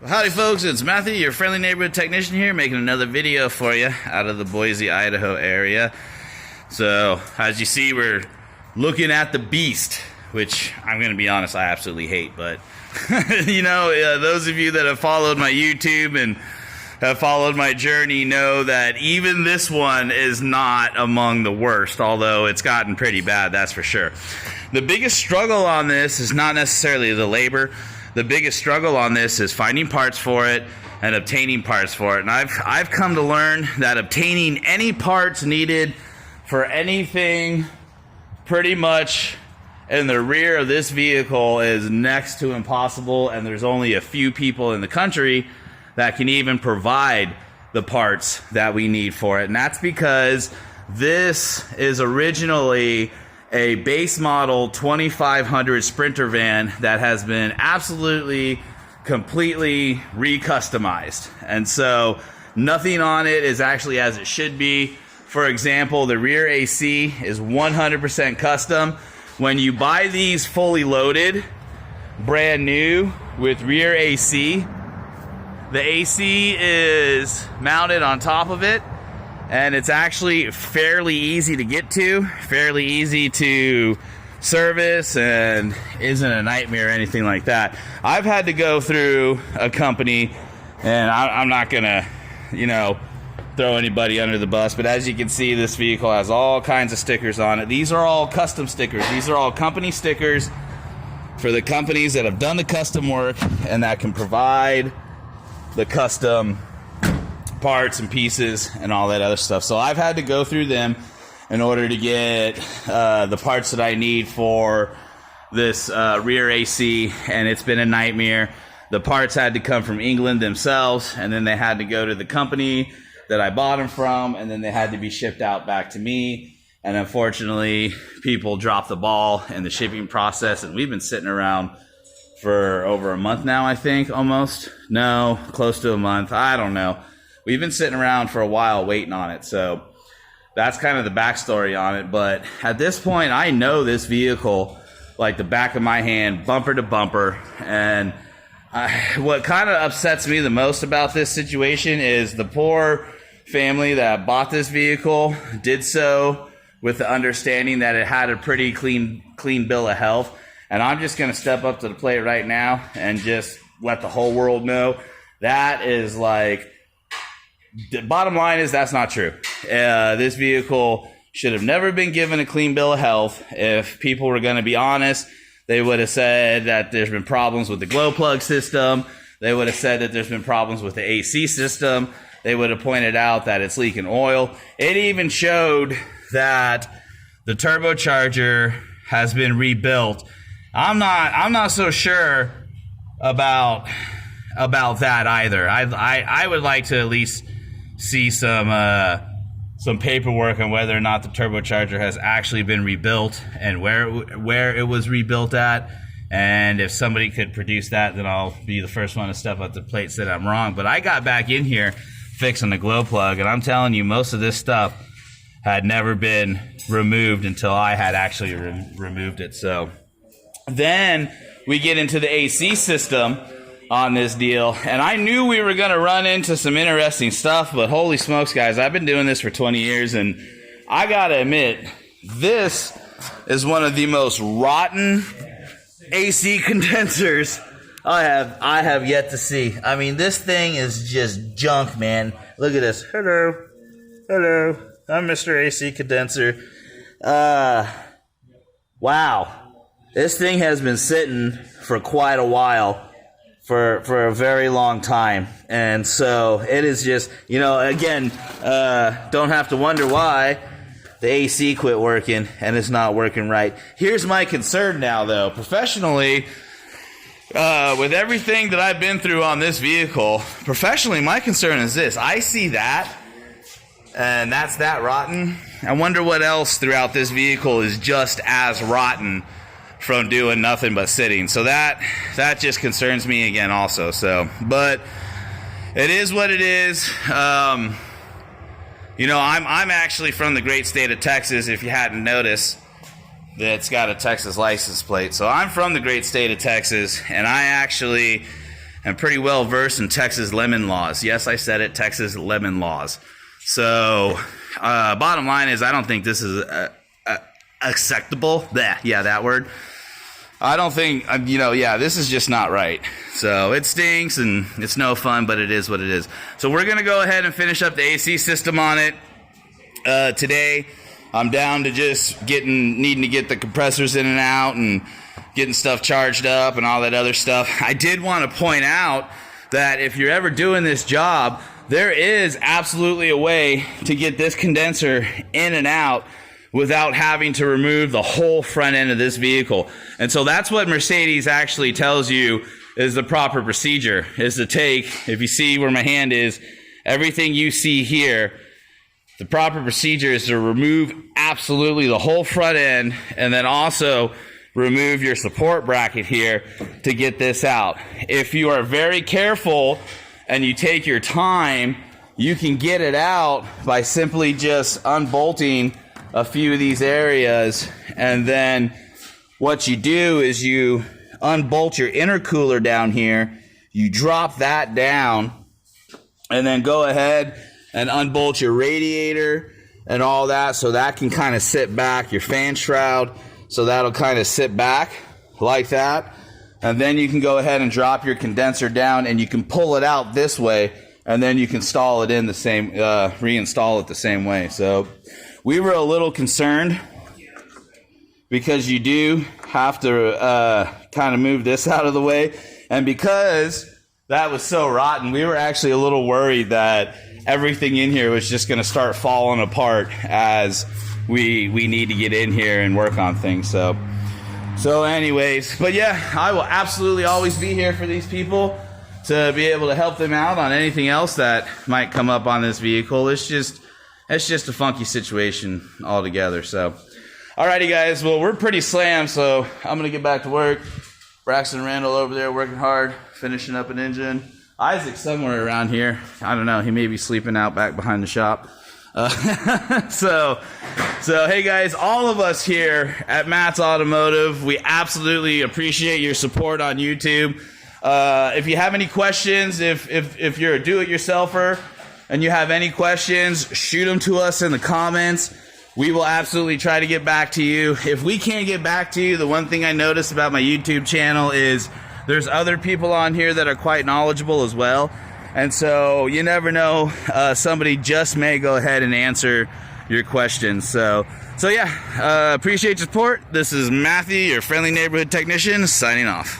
Howdy folks, it's Matthew, your friendly neighborhood technician here, making another video for you out of the Boise, Idaho area. So, as you see, we're looking at the beast, which I'm going to be honest, I absolutely hate, but you know, those of you that have followed my YouTube and have followed my journey know that even this one is not among the worst, although it's gotten pretty bad, that's for sure. The biggest struggle on this is not necessarily the labor. The biggest struggle on this is finding parts for it and obtaining parts for it. And I've come to learn that obtaining any parts needed for anything pretty much in the rear of this vehicle is next to impossible, and there's only a few people in the country that can even provide the parts that we need for it. And that's because this is originally a base model 2500 Sprinter van that has been absolutely, completely re-customized. And so nothing on it is actually as it should be. For example, the rear AC is 100% custom. When you buy these fully loaded, brand new with rear AC, the AC is mounted on top of it, and it's actually fairly easy to get to, fairly easy to service, and isn't a nightmare or anything like that. I've had to go through a company, and I'm not gonna, you know, throw anybody under the bus, but as you can see, this vehicle has all kinds of stickers on it. These are all custom stickers. These are all company stickers for the companies that have done the custom work and that can provide the custom parts and pieces and all that other stuff. So I've had to go through them in order to get the parts that I need for this rear AC, and it's been a nightmare. The parts had to come from England themselves, and then they had to go to the company that I bought them from, and then they had to be shipped out back to me. And unfortunately, people dropped the ball in the shipping process, and we've been sitting around for over a month now, I think, almost. No, close to a month. I don't know. We've been sitting around for a while waiting on it, so that's kind of the backstory on it. But at this point, I know this vehicle like the back of my hand, bumper to bumper. And what kind of upsets me the most about this situation is the poor family that bought this vehicle did so with the understanding that it had a pretty clean bill of health. And I'm just going to step up to the plate right now and just let the whole world know that is like, the bottom line is that's not true. This vehicle should have never been given a clean bill of health. If people were going to be honest, they would have said that there's been problems with the glow plug system. They would have said that there's been problems with the AC system. They would have pointed out that it's leaking oil. It even showed that the turbocharger has been rebuilt. I'm not so sure about that either. I would like to at least see some paperwork on whether or not the turbocharger has actually been rebuilt and where it was rebuilt at. And if somebody could produce that, then I'll be the first one to step up to the plate and say that I'm wrong. But I got back in here fixing the glow plug, and I'm telling you, most of this stuff had never been removed until I had actually removed it. So then we get into the AC system on this deal, and I knew we were going to run into some interesting stuff, but holy smokes, guys, I've been doing this for 20 years, and I gotta admit, this is one of the most rotten AC condensers I have yet to see. I mean, this thing is just junk, man. Look at this. Hello, I'm Mr. AC condenser. Wow, this thing has been sitting for quite a while. For a very long time. And so it is just, you know, again, don't have to wonder why the AC quit working and it's not working right. Here's my concern now, though. Professionally, with everything that I've been through on this vehicle, professionally, my concern is this. I see that, and that's that rotten. I wonder what else throughout this vehicle is just as rotten from doing nothing but sitting. So that just concerns me again also. So, but it is what it is. You know, I'm actually from the great state of Texas, if you hadn't noticed. That's got a Texas license plate. So I'm from the great state of Texas, and I actually and pretty well versed in Texas lemon laws. Yes, I said it, Texas lemon laws. So, bottom line is I don't think this is acceptable. Yeah, that word. I don't think, this is just not right. So it stinks and it's no fun, but it is what it is. So we're going to go ahead and finish up the AC system on it today. I'm down to just needing to get the compressors in and out and getting stuff charged up and all that other stuff. I did want to point out that if you're ever doing this job, there is absolutely a way to get this condenser in and out without having to remove the whole front end of this vehicle. And so that's what Mercedes actually tells you is the proper procedure, is to take, if you see where my hand is, everything you see here, the proper procedure is to remove absolutely the whole front end and then also remove your support bracket here to get this out. If you are very careful and you take your time, you can get it out by simply just unbolting a few of these areas, and then what you do is you unbolt your intercooler down here, you drop that down, and then go ahead and unbolt your radiator and all that, so that can kind of sit back, your fan shroud, so that'll kind of sit back like that, and then you can go ahead and drop your condenser down, and you can pull it out this way, and then you can install it in the same, reinstall it the same way. So we were a little concerned because you do have to kind of move this out of the way. And because that was so rotten, we were actually a little worried that everything in here was just going to start falling apart as we need to get in here and work on things. So anyways, but yeah, I will absolutely always be here for these people to be able to help them out on anything else that might come up on this vehicle. It's just a funky situation altogether. So, alrighty guys, well, we're pretty slammed, so I'm going to get back to work. Braxton and Randall over there working hard, finishing up an engine. Isaac's somewhere around here. I don't know. He may be sleeping out back behind the shop. So hey guys, all of us here at Matt's Automotive, we absolutely appreciate your support on YouTube. If you have any questions, if you're a do-it-yourselfer, and you have any questions, shoot them to us in the comments. We will absolutely try to get back to you. If we can't get back to you, the one thing I noticed about my YouTube channel is there's other people on here that are quite knowledgeable as well. And so you never know, somebody just may go ahead and answer your questions. So yeah, appreciate your support. This is Matthew, your friendly neighborhood technician, signing off.